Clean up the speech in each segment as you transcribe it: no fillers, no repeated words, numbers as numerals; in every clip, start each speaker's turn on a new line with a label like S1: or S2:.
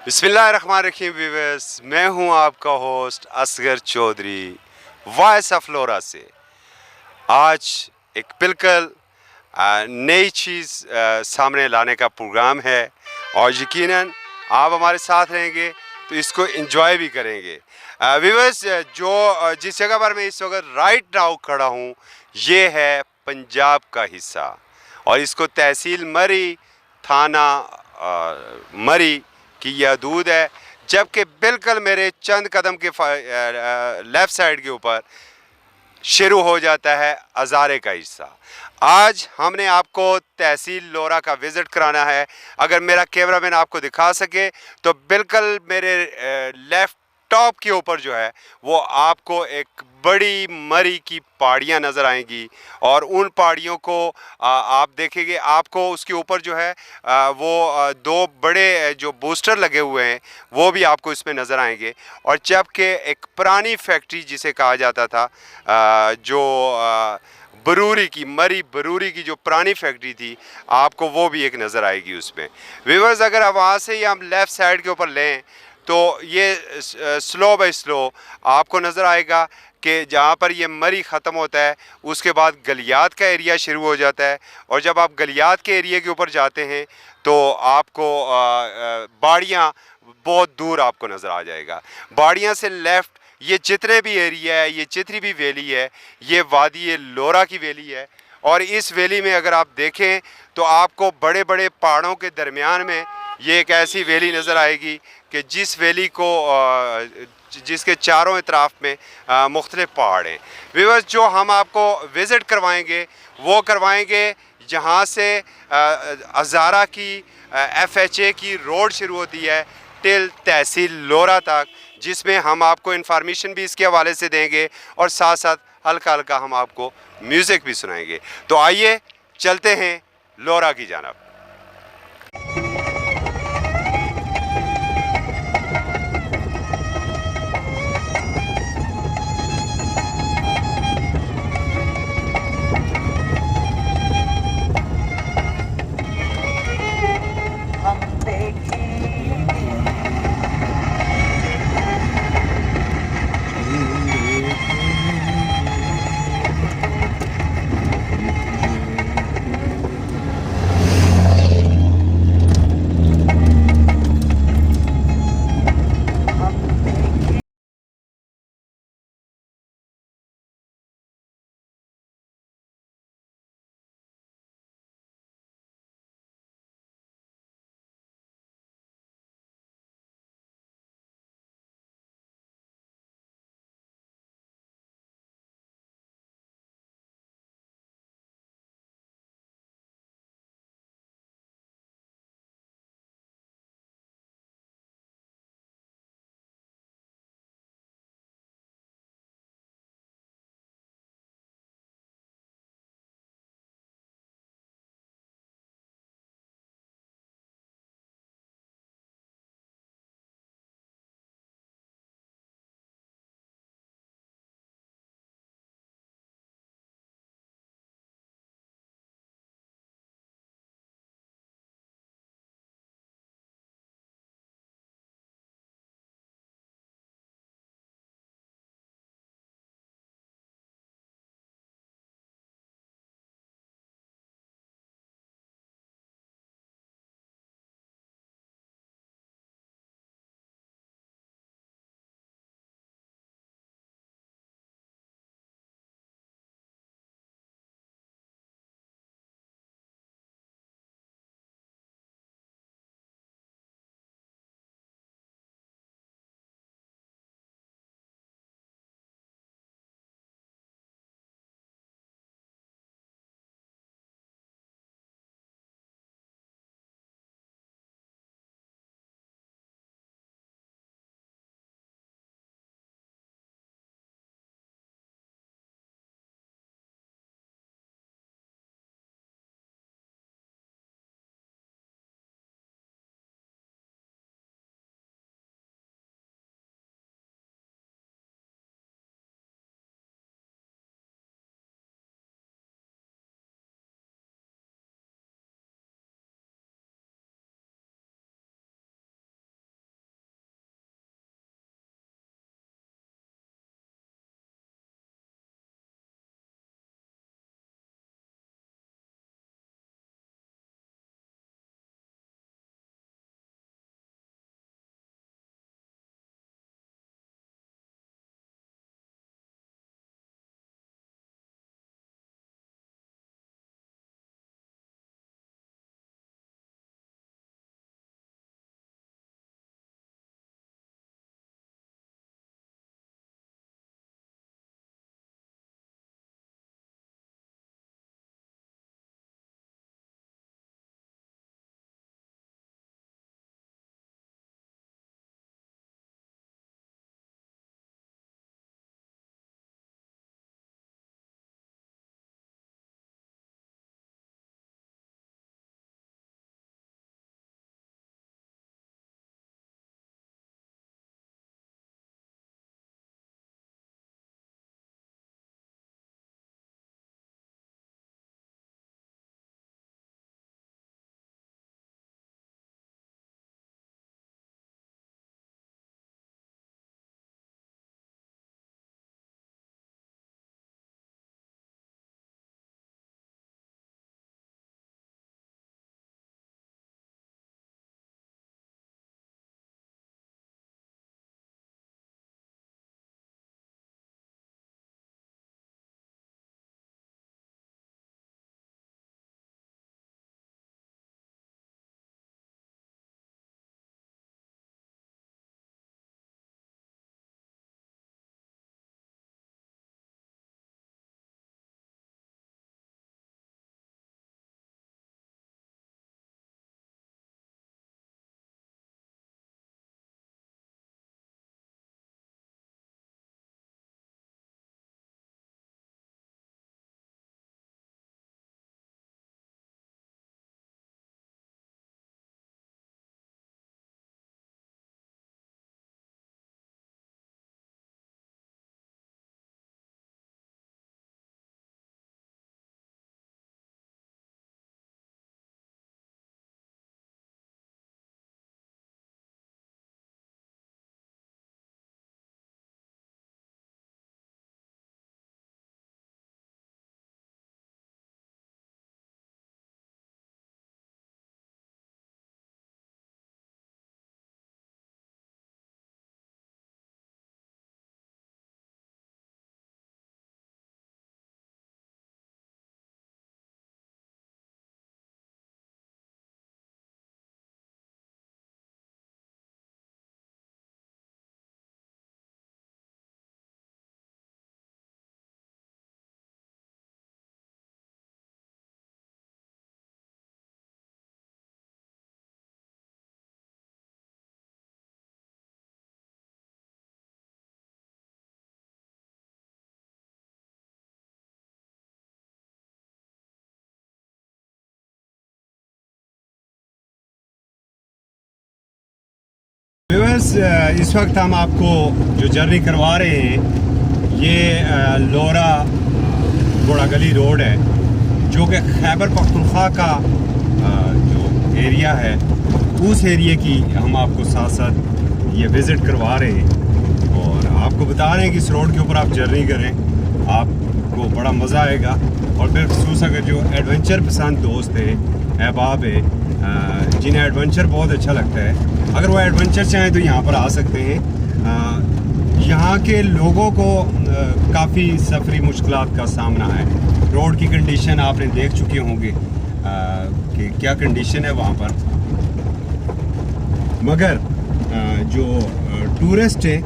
S1: बिस्मिल्लाहिर्रहमानिर्रहीम व्यूअर्स, मैं हूं आपका host Asghar Chaudhary voice of Lora से। आज एक बिल्कुल नई चीज़ सामने लाने का प्रोग्राम है और यकीनन आप हमारे साथ रहेंगे तो इसको एंजॉय भी करेंगे। व्यूअर्स, जिस जगह पर मैं इस वक्त राइट नाउ खड़ा हूं, ये है पंजाब का हिस्सा और इसको तहसील मरी, थाना मरी की यह हदूद है। जबकि बिल्कुल मेरे चंद कदम के लेफ़्ट साइड के ऊपर शुरू हो जाता है हज़ारे का हिस्सा। आज हमने आपको तहसील लोरा का विज़िट कराना है। अगर मेरा कैमरामैन आपको दिखा सके तो बिल्कुल मेरे लेफ़्ट टॉप के ऊपर जो है वो आपको एक बड़ी मरी की पहाड़ियाँ नज़र आएंगी और उन पहाड़ियों को आप देखेंगे। आपको उसके ऊपर जो है दो बड़े जो बूस्टर लगे हुए हैं वो भी आपको इसमें नज़र आएंगे। और जबकि एक पुरानी फैक्ट्री जिसे कहा जाता था, बरूरी की, मरी बरूरी की जो पुरानी फैक्ट्री थी, आपको वो भी एक नज़र आएगी उसमें। व्यूअर्स, अगर आप वहाँ से ही हम लेफ़्ट साइड के ऊपर लें तो ये स्लो बाय स्लो आपको नज़र आएगा कि जहाँ पर ये मरी ख़त्म होता है उसके बाद गलियात का एरिया शुरू हो जाता है। और जब आप गलियात के एरिया के ऊपर जाते हैं तो आपको बाड़ियाँ बहुत दूर आपको नज़र आ जाएगा। बाड़ियाँ से लेफ़्ट ये जितने भी एरिया है, ये जितनी भी वैली है, ये वादी लोरा की वैली है। और इस वैली में अगर आप देखें तो आपको बड़े बड़े पहाड़ों के दरमियान में ये एक ऐसी वैली नज़र आएगी कि जिस वैली को जिसके चारों इतराफ़ में मुख्तलिफ पहाड़ हैं। व्यूअर्स, जो हम आपको विज़िट करवाएंगे वो करवाएंगे जहाँ से हज़ारा की FHA की रोड शुरू होती है टिल तहसील लोरा तक, जिसमें हम आपको इन्फॉर्मेशन भी इसके हवाले से देंगे और साथ साथ हल्का हल्का हम आपको म्यूज़िक भी सुनाएंगे। तो आइए चलते हैं लोरा की जानब। व्यूअर्स, इस वक्त हम आपको जो जर्नी करवा रहे हैं ये लोरा घोड़ागली रोड है, जो कि खैबर पख्तूनख्वा का जो एरिया है उस एरिया की हम आपको साथ साथ ये विज़िट करवा रहे हैं और आपको बता रहे हैं कि इस रोड के ऊपर आप जर्नी करें, आपको बड़ा मज़ा आएगा। और बिलखसूस अगर जो एडवेंचर पसंद दोस्त है, अहबाब है, जिन्हें एडवेंचर बहुत अच्छा लगता है, अगर वो एडवेंचर चाहें तो यहाँ पर आ सकते हैं। यहाँ के लोगों को काफ़ी सफरी मुश्किलात का सामना है। रोड की कंडीशन आपने देख चुके होंगे कि क्या कंडीशन है वहाँ पर, मगर जो टूरिस्ट है,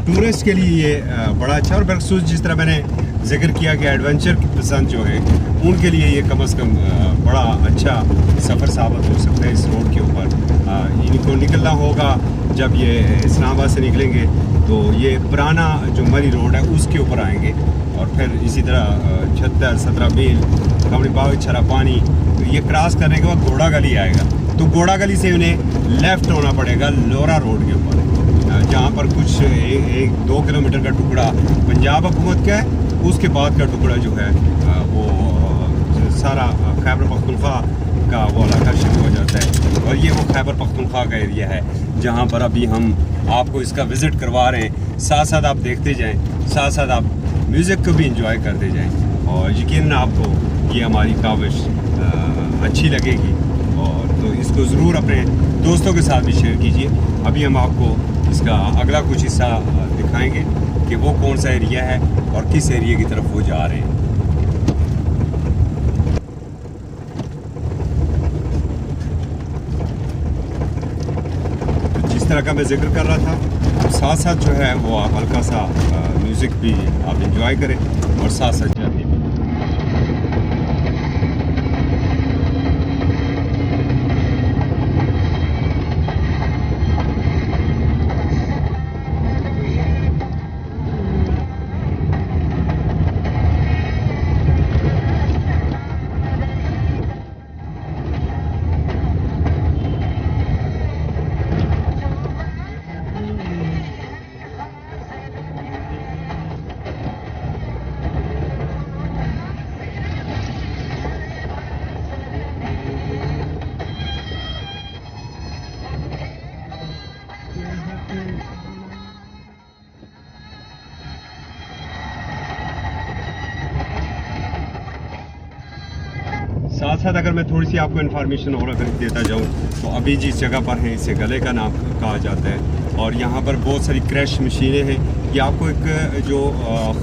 S1: टूरिस्ट के लिए ये बड़ा अच्छा। और बिलखसूस जिस तरह मैंने जिक्र किया कि एडवेंचर की पसंद जो है उनके लिए ये कम अज़ कम बड़ा अच्छा सफ़र साबित हो सकता है। इस रोड के ऊपर इनको निकलना होगा, जब ये इस्लामाबाद से निकलेंगे तो ये पुराना जो मरी रोड है उसके ऊपर आएंगे और फिर इसी तरह 76-17 मील कमरी बाग छरा पानी, तो ये क्रॉस करने के बाद घोड़ा गली आएगा। तो घोड़ा गली से उन्हें लेफ़्ट होना पड़ेगा लोरा रोड के ऊपर, जहाँ पर कुछ 1-2 किलोमीटर का टुकड़ा पंजाब हुकूमत का है। उसके बाद का टुकड़ा जो है वो सारा खैबर पख्तूनख्वा का वो इलाका शुरू हो जाता है और ये वो खैबर पख्तूनख्वा का एरिया है जहाँ पर अभी हम आपको इसका विज़िट करवा रहे हैं। साथ साथ आप देखते जाएं, साथ साथ आप म्यूज़िक को भी इंजॉय करते जाएं और यकीनन आपको ये हमारी काविश अच्छी लगेगी। और तो इसको ज़रूर अपने दोस्तों के साथ भी शेयर कीजिए। अभी हम आपको इसका अगला कुछ हिस्सा दिखाएंगे कि वो कौन सा एरिया है और किस एरिया की तरफ वो जा रहे हैं। तो जिस तरह का मैं जिक्र कर रहा था, साथ साथ जो है वो आप हल्का सा म्यूज़िक भी आप इंजॉय करें और साथ साथ जर्नी भी। साथ साथ अगर मैं थोड़ी सी आपको इन्फॉर्मेशन और अगर देता जाऊँ तो अभी जिस जगह पर हैं इसे गले का नाम कहा जाता है और यहाँ पर बहुत सारी क्रैश मशीनें हैं। ये आपको एक जो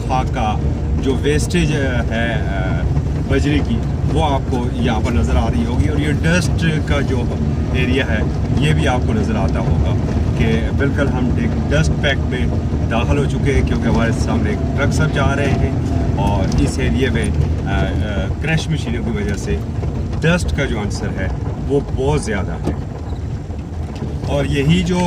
S1: खाका जो वेस्टेज है बजरी की वो आपको यहाँ पर नज़र आ रही होगी और ये डस्ट का जो एरिया है ये भी आपको नज़र आता होगा कि बिल्कुल हम एक डस्ट पैक में दाखिल हो चुके हैं, क्योंकि हमारे सामने ट्रक सब जा रहे हैं और इस एरिया में क्रैश मशीनों की वजह से डस्ट का जो आंसर है वो बहुत ज़्यादा है। और यही जो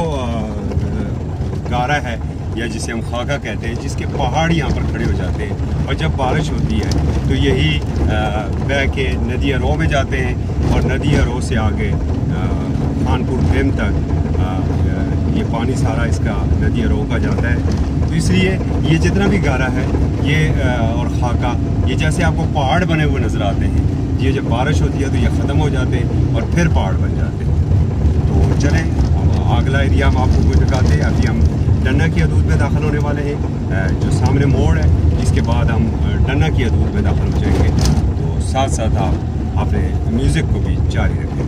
S1: गारा है या जिसे हम खाका कहते हैं, जिसके पहाड़ यहाँ पर खड़े हो जाते हैं और जब बारिश होती है तो यही बह के नदिया रो में जाते हैं और नदिया रो से आगे खानपुर डेम तक ये पानी सारा इसका नदिया रो का जाता है। तो इसलिए ये जितना भी गारा है ये और खाका ये जैसे आपको पहाड़ बने हुए नज़र आते हैं, ये जब बारिश होती है तो ये ख़त्म हो जाते हैं और फिर पहाड़ बन जाते हैं। तो चलें अगला एरिया हम आपको कुछ दिखाते हैं। अभी हम डन्ना की हदूद में दाखिल होने वाले हैं, जो सामने मोड़ है, इसके बाद हम डन्ना की हदूद में दाखिल हो जाएंगे। तो साथ साथ आप अपने म्यूज़िक को भी जारी रखें।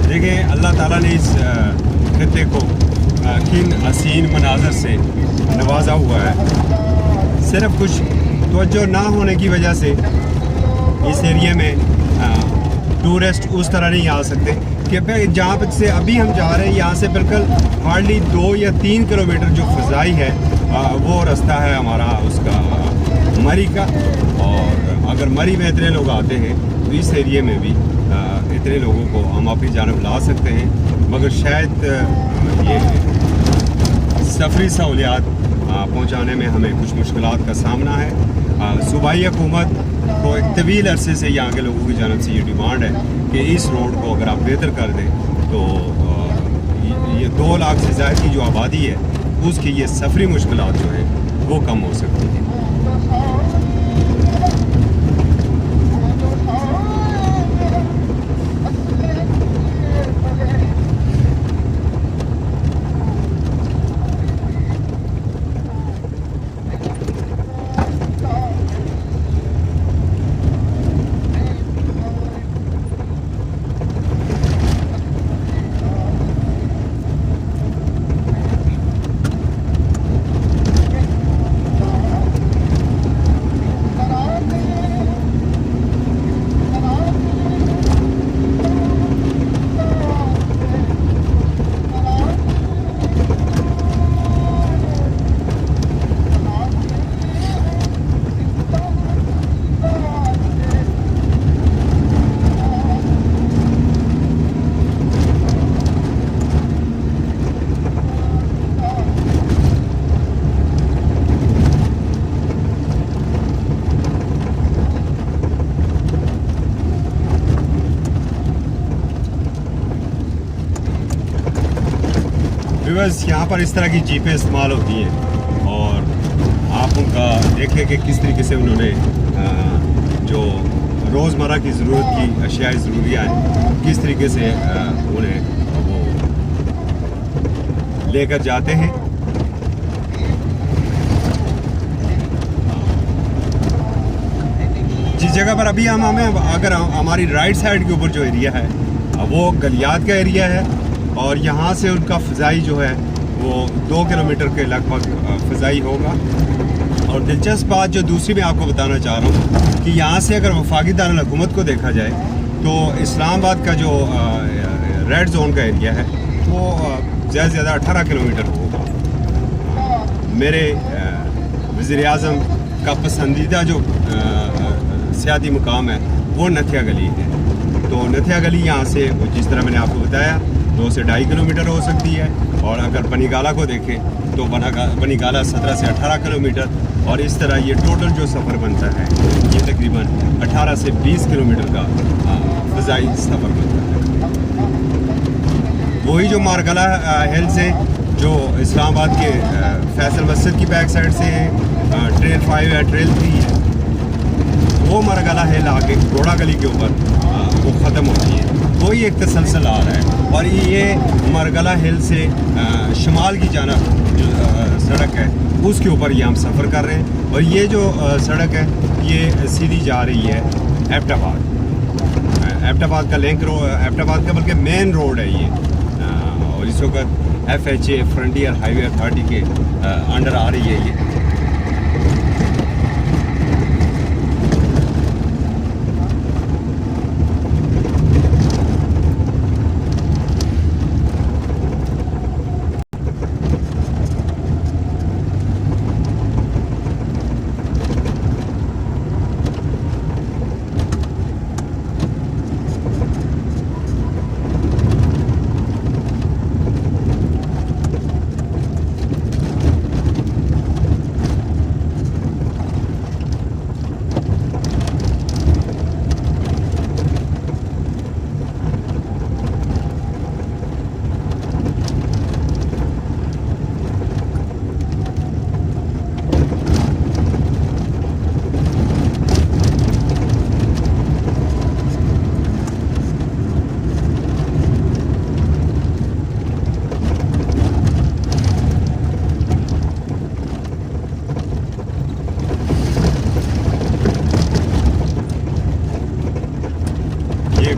S1: देखें अल्लाह ताला ने इस खित्ते को किन हसीन मनाजर से नवाजा हुआ है। सिर्फ कुछ तवज्जो ना होने की वजह से इस एरिया में टूरिस्ट उस तरह नहीं आ सकते कि जहाँ पर से अभी हम जा रहे हैं यहाँ से बिल्कुल हार्डली 2 या 3 किलोमीटर जो फ़ज़ाई है वो रास्ता है हमारा उसका मरी का। और अगर मरी में इतने लोग आते हैं तो इस एरिए में भी इतने लोगों को हम अपनी जानब ला सकते हैं, मगर शायद ये सफरी सहूलियात पहुँचाने में हमें कुछ मुश्किलात का सामना है। सूबाई हुकूमत को एक तवील अरसे से यहाँ के लोगों की जानब से ये डिमांड है कि इस रोड को अगर आप बेहतर कर दें तो ये 2 लाख से ज़्यादा की जो आबादी है उसकी ये सफरी मुश्किलात जो है वो कम हो सकती हैं। बस यहाँ पर इस तरह की जीपें इस्तेमाल होती हैं और आप उनका देखें कि किस तरीके से उन्होंने जो रोज़मर्रा की ज़रूरत की अशियाई ज़रूरियाँ हैं किस तरीके से उन्हें वो लेकर जाते हैं। जिस जगह पर अभी हम हमें अगर हमारी राइट साइड के ऊपर जो एरिया है वो गलियात का एरिया है और यहाँ से उनका फ़ज़ाई जो है वो 2 किलोमीटर के लगभग फ़ज़ाई होगा। और दिलचस्प बात जो दूसरी मैं आपको बताना चाह रहा हूँ कि यहाँ से अगर वफाकी दारुल हुकूमत को देखा जाए तो इस्लामाबाद का जो रेड जोन का एरिया है वो ज़्यादा से ज़्यादा 18 किलोमीटर होगा। मेरे वज़ीर आज़म का पसंदीदा जो सियाती मुकाम है वो नथिया गली है। तो नथिया गली यहाँ से जिस तरह मैंने आपको बताया 2 से 2.5 किलोमीटर हो सकती है। और अगर बनीगाला को देखें तो बनीगाला 17 से 18 किलोमीटर और इस तरह ये टोटल जो सफ़र बनता है ये तकरीबन 18 से 20 किलोमीटर का फ़ज़ाई सफ़र बनता है। वही जो मारगला हिल्स है जो इस्लामाबाद के फैसल मस्जिद की बैक साइड से ट्रेल 5 है ट्रेल 3 है वो मारगला हिल आके घोड़ा गली के ऊपर वो ख़त्म होती है। वही एक तसलसल आ रहा है और ये मरगला हिल से शमाल की जानब जो सड़क है उसके ऊपर ये हम सफ़र कर रहे हैं। और ये जो सड़क है ये सीधी जा रही है एबटाबाद का लिंक रोड, एबटाबाद का बल्कि मेन रोड है ये। और इस वक्त FHA फ्रंटियर हाईवे अथॉरिटी के अंडर आ रही है ये।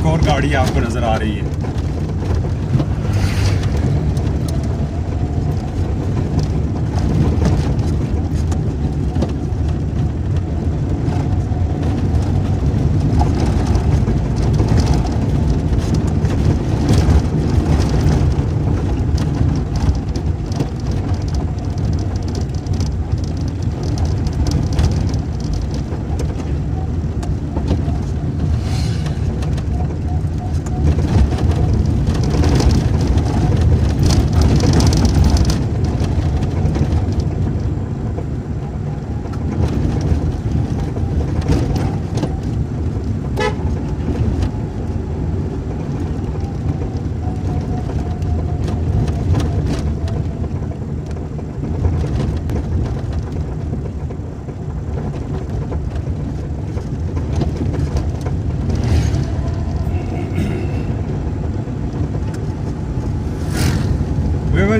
S1: और गाड़ी आपको नज़र आ रही है।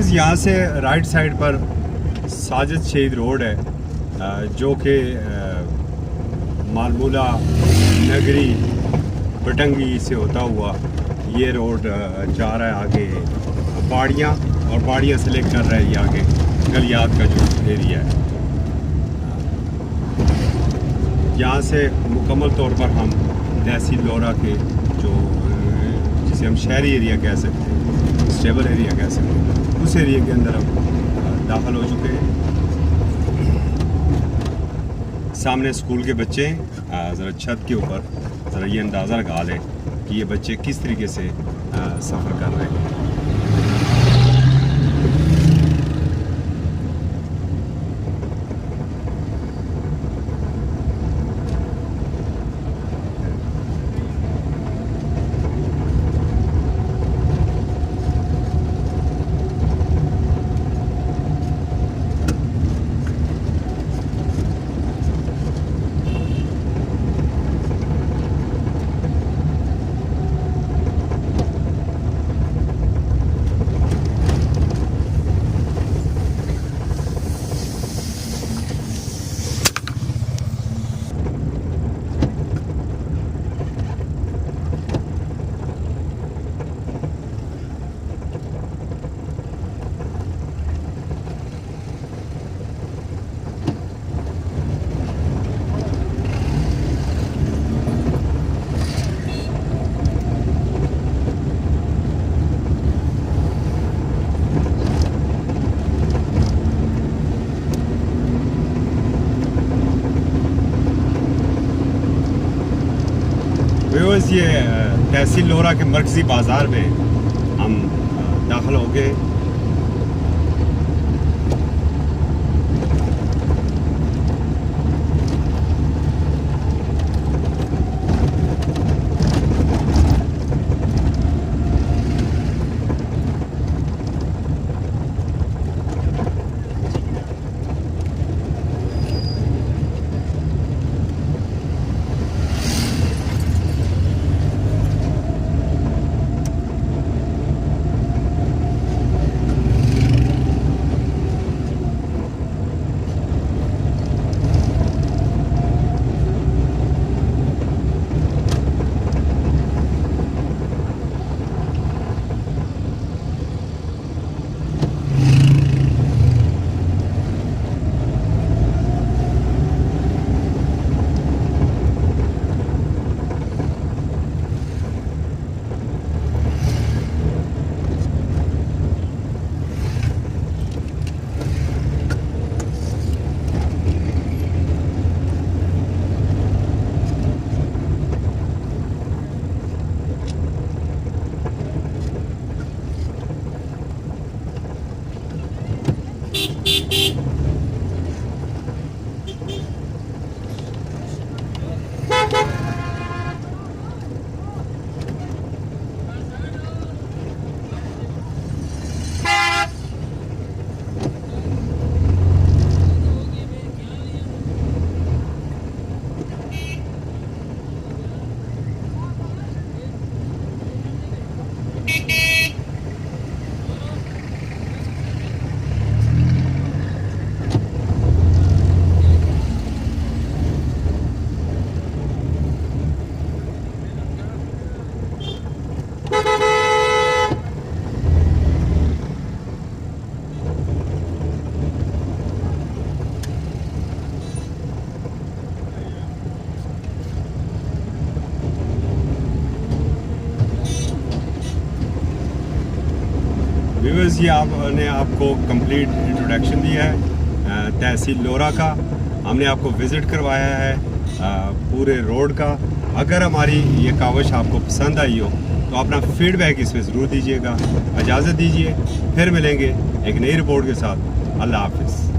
S1: व्यूअर्स यहाँ से राइट साइड पर साजिद शहीद रोड है जो कि मालमूला नगरी बटंगी से होता हुआ ये रोड जा रहा है आगे पहाड़ियाँ और पहाड़ियाँ से लेकर रहा है ये आगे गलियात का जो एरिया है। यहाँ से मुकम्मल तौर पर हम तहसील लोरा के जो जिसे हम शहरी एरिया कह सकते हैं, स्टेबल एरिया कह सकते हैं, उस एरिया के अंदर हम दाखिल हो चुके हैं। सामने स्कूल के बच्चे हैं। ज़रा छत के ऊपर ज़रा ये अंदाज़ा लगा लें कि ये बच्चे किस तरीके से सफ़र कर रहे हैं। व्यूअर्स ये तहसील लोरा के मरकज़ी बाज़ार में हम दाखिल हो गए। व्यूअर्स ये आपने आपको कंप्लीट इंट्रोडक्शन दिया है तहसील लोरा का। हमने आपको विज़िट करवाया है पूरे रोड का। अगर हमारी ये कावश आपको पसंद आई हो तो अपना फीडबैक इसमें ज़रूर दीजिएगा। इजाज़त दीजिए, फिर मिलेंगे एक नई रिपोर्ट के साथ। अल्लाह हाफ़िज़।